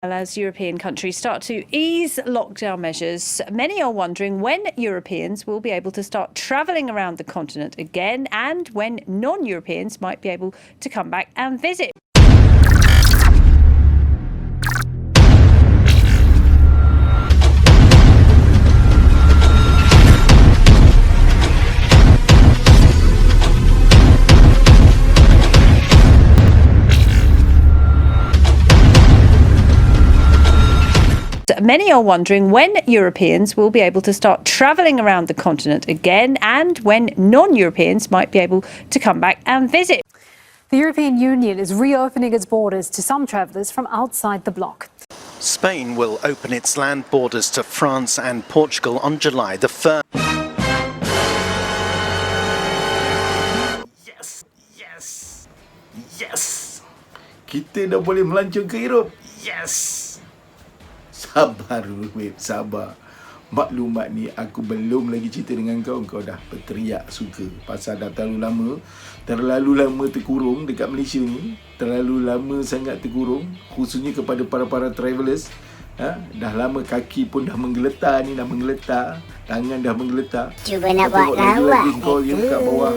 Well, as European countries start to ease lockdown measures, many are wondering when Europeans will be able to start travelling around the continent again and when non-Europeans might be able to come back and visit. Many are wondering when Europeans will be able to start travelling around the continent again and when non-Europeans might be able to come back and visit. The European Union is reopening its borders to some travellers from outside the bloc. Spain will open its land borders to France and Portugal on July the 1st. Yes! Kita dah boleh melancong ke Eropah. Yes! Sabar babe, sabar. Maklumat ni aku belum lagi cerita dengan kau, kau dah berteriak suka. Pasal dah terlalu lama terkurung dekat Malaysia ni. Terlalu lama sangat terkurung, khususnya kepada para travellers. Dah lama kaki pun dah menggeletar ni, tangan dah menggeletar. Cuba nak buat lawak. Kau je kat bawah.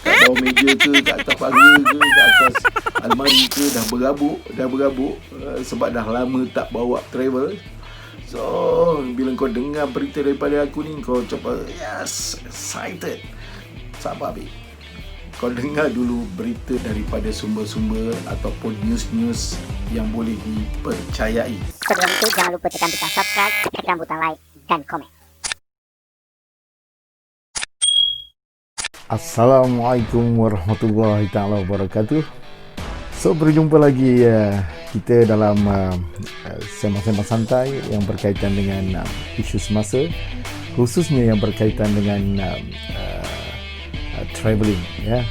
Kat bawah meja ke, kat atas pagar ke, kat atas almari ke, dah berabuk sebab dah lama tak bawa travel. So, bila kau dengar berita daripada aku ni, kau cepat, yes, excited. Sabar, babe. Kau dengar dulu berita daripada sumber-sumber ataupun news-news yang boleh dipercayai. Sebelum itu, jangan lupa tekan butang subscribe, tekan butang like dan komen. Assalamualaikum warahmatullahi taala wabarakatuh. So, berjumpa lagi kita dalam sembang-sembang santai yang berkaitan dengan isu semasa, khususnya yang berkaitan dengan travelling, ya.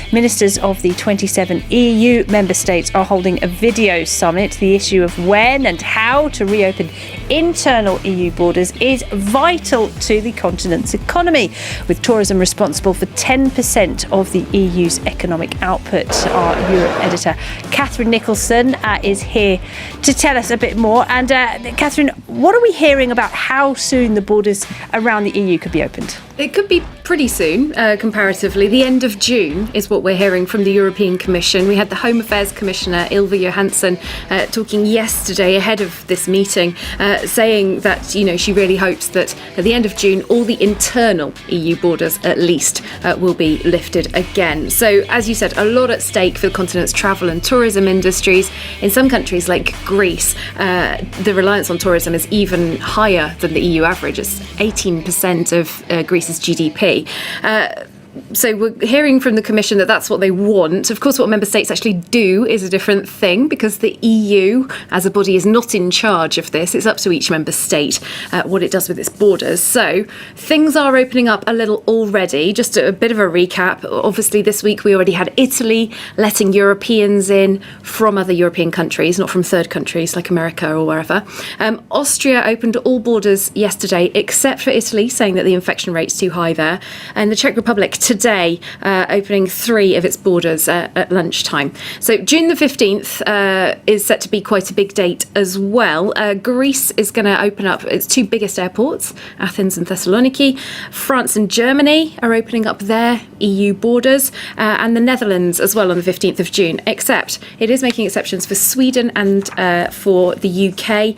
Ministers of the 27 EU member states are holding a video summit. The issue of when and how to reopen internal EU borders is vital to the continent's economy, with tourism responsible for 10% of the EU's economic output. Our Europe editor, Catherine Nicholson, is here to tell us a bit more. And Catherine, what are we hearing about how soon the borders around the EU could be opened? It could be pretty soon, comparatively. The end of June is what we're hearing from the European Commission. We had the Home Affairs Commissioner, Ylva Johansson, talking yesterday ahead of this meeting, saying that, she really hopes that at the end of June, all the internal EU borders, at least, will be lifted again. So, as you said, a lot at stake for the continent's travel and tourism industries. In some countries like Greece, the reliance on tourism is even higher than the EU average. It's 18% of Greece's GDP. So we're hearing from the Commission that that's what they want. Of course, what member states actually do is a different thing, because the EU as a body is not in charge of this. It's up to each member state what it does with its borders. So things are opening up a little already. Just a bit of a recap. Obviously, this week we already had Italy letting Europeans in from other European countries, not from third countries like America or wherever. Austria opened all borders yesterday, except for Italy, saying that the infection rate's too high there. And the Czech Republic today opening 3 of its borders at lunchtime. So June the 15th is set to be quite a big date as well. Greece is going to open up its 2 biggest airports, Athens and Thessaloniki. France and Germany are opening up their EU borders, and the Netherlands as well on the 15th of June, except it is making exceptions for Sweden and for the UK,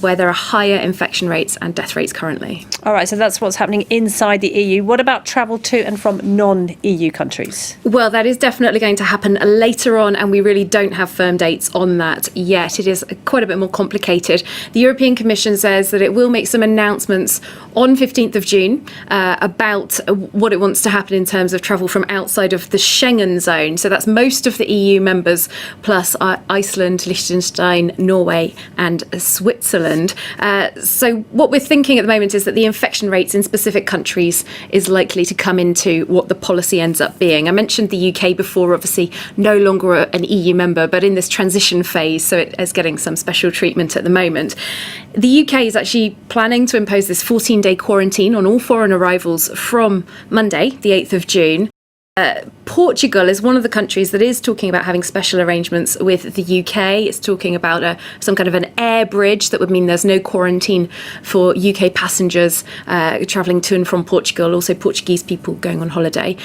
where there are higher infection rates and death rates currently. All right, so that's what's happening inside the EU. What about travel to and from non-EU countries? Well, that is definitely going to happen later on, and we really don't have firm dates on that yet. It is quite a bit more complicated. The European Commission says that it will make some announcements on 15th of June about what it wants to happen in terms of travel from outside of the Schengen zone. So that's most of the EU members, plus Iceland, Liechtenstein, Norway and Switzerland. So what we're thinking at the moment is that the infection rates in specific countries is likely to come into to what the policy ends up being. I mentioned the UK before, obviously no longer an EU member, but in this transition phase, so it is getting some special treatment at the moment. The UK is actually planning to impose this 14-day quarantine on all foreign arrivals from Monday, the 8th of June. Portugal is one of the countries that is talking about having special arrangements with the UK. It's talking about some kind of an air bridge that would mean there's no quarantine for UK passengers travelling to and from Portugal, also Portuguese people going on holiday.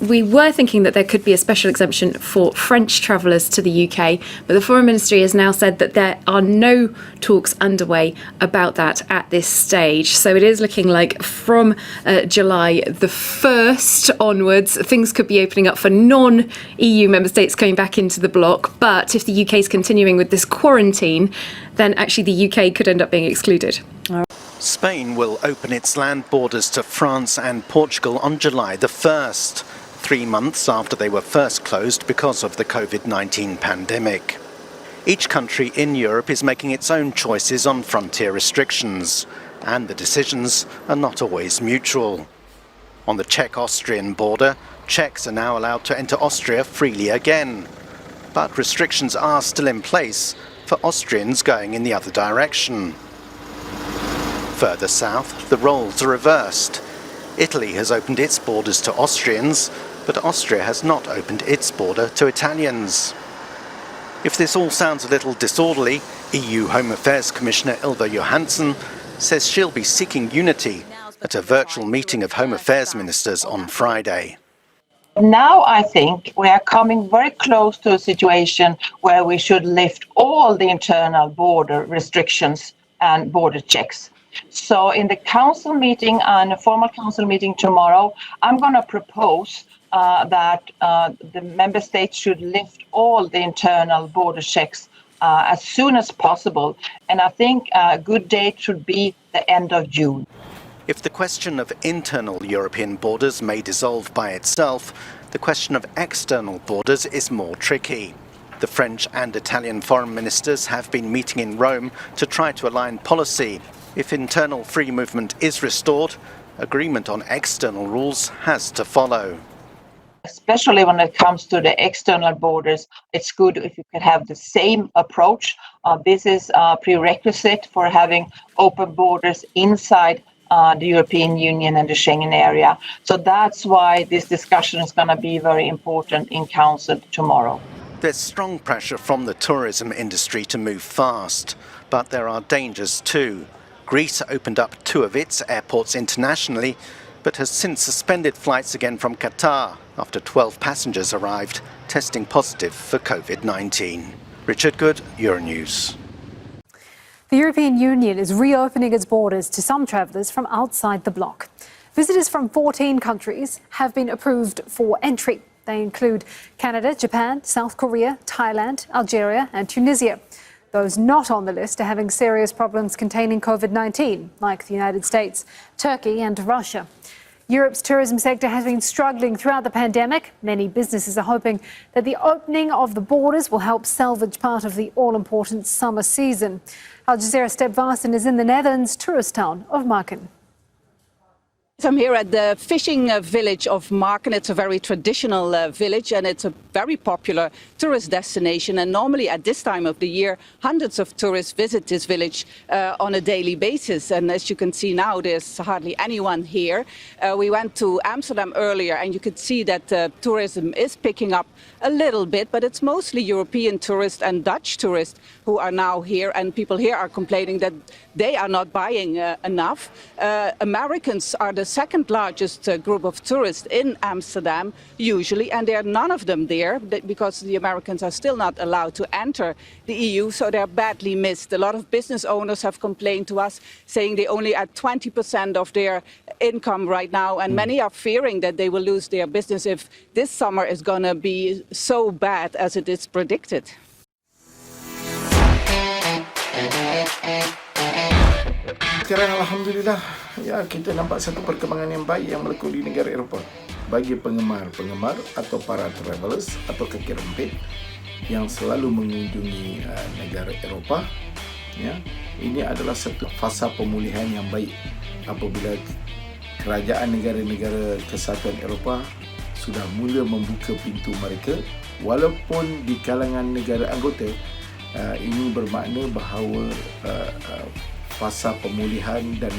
We were thinking that there could be a special exemption for French travellers to the UK, but the Foreign Ministry has now said that there are no talks underway about that at this stage. So it is looking like from July the 1st onwards, things could be opening up for non-EU member states coming back into the bloc. But if the UK is continuing with this quarantine, then actually the UK could end up being excluded. Spain will open its land borders to France and Portugal on July the 1st, 3 months after they were first closed because of the COVID-19 pandemic. Each country in Europe is making its own choices on frontier restrictions, and the decisions are not always mutual. On the Czech-Austrian border, Czechs are now allowed to enter Austria freely again. But restrictions are still in place for Austrians going in the other direction. Further south, the roles are reversed. Italy has opened its borders to Austrians, but Austria has not opened its border to Italians. If this all sounds a little disorderly, EU Home Affairs Commissioner Ylva Johansson says she'll be seeking unity at a virtual meeting of Home Affairs Ministers on Friday. Now I think we are coming very close to a situation where we should lift all the internal border restrictions and border checks. So in the council meeting, and a formal council meeting tomorrow, I'm going to propose that the member states should lift all the internal border checks as soon as possible. And I think a good date should be the end of June. If the question of internal European borders may dissolve by itself, the question of external borders is more tricky. The French and Italian foreign ministers have been meeting in Rome to try to align policy. If internal free movement is restored, agreement on external rules has to follow. Especially when it comes to the external borders, it's good if you can have the same approach. This is a prerequisite for having open borders inside the European Union and the Schengen area. So that's why this discussion is going to be very important in Council tomorrow. There's strong pressure from the tourism industry to move fast, but there are dangers too. Greece opened up 2 of its airports internationally, but has since suspended flights again from Qatar after 12 passengers arrived testing positive for COVID-19. Richard Good, Euronews. The European Union is reopening its borders to some travellers from outside the bloc. Visitors from 14 countries have been approved for entry. They include Canada, Japan, South Korea, Thailand, Algeria and Tunisia. Those not on the list are having serious problems containing COVID-19, like the United States, Turkey and Russia. Europe's tourism sector has been struggling throughout the pandemic. Many businesses are hoping that the opening of the borders will help salvage part of the all-important summer season. Al Jazeera Step Vasten is in the Netherlands tourist town of Marken. I'm here at the fishing village of Marken. It's a very traditional village and it's a very popular tourist destination. And normally at this time of the year, hundreds of tourists visit this village on a daily basis. And as you can see now, there's hardly anyone here. We went to Amsterdam earlier and you could see that tourism is picking up a little bit, but it's mostly European tourists and Dutch tourists who are now here. And people here are complaining that they are not buying enough. Americans are the second largest group of tourists in Amsterdam usually, and there are none of them there because the Americans are still not allowed to enter the EU, so they're badly missed. A lot of business owners have complained to us saying they only at 20% of their income right now, and many are fearing that they will lose their business if this summer is going to be so bad as it is predicted. Sekarang Alhamdulillah, ya kita nampak satu perkembangan yang baik yang berlaku di negara Eropah. Bagi penggemar atau para travelers atau kaki rempit yang selalu mengunjungi negara Eropah, ya, ini adalah satu fasa pemulihan yang baik apabila kerajaan negara-negara Kesatuan Eropah sudah mula membuka pintu mereka, walaupun di kalangan negara anggota ini bermakna bahawa fasa pemulihan dan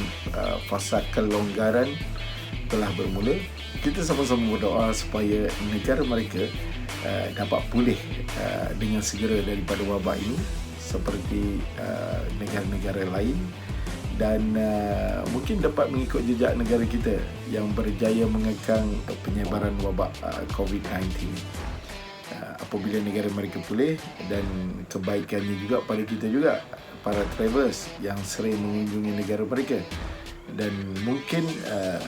fasa kelonggaran telah bermula. Kita sama-sama berdoa supaya negara mereka dapat pulih dengan segera daripada wabak ini seperti negara-negara lain, dan mungkin dapat mengikut jejak negara kita yang berjaya mengekang penyebaran wabak COVID-19. Apabila negara mereka pulih, dan kebaikannya juga pada kita juga, para travelers yang sering mengunjungi negara mereka. Dan mungkin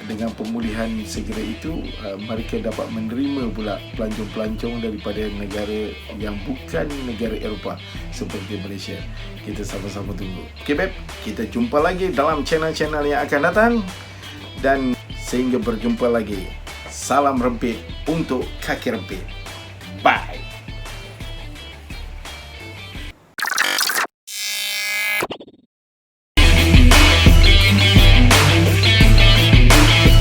dengan pemulihan segera itu, mereka dapat menerima pula pelancong-pelancong daripada negara yang bukan negara Eropah seperti Malaysia. Kita sama-sama tunggu. Okay, Beb, kita jumpa lagi dalam channel-channel yang akan datang, dan sehingga berjumpa lagi, salam rempit untuk kaki rempit.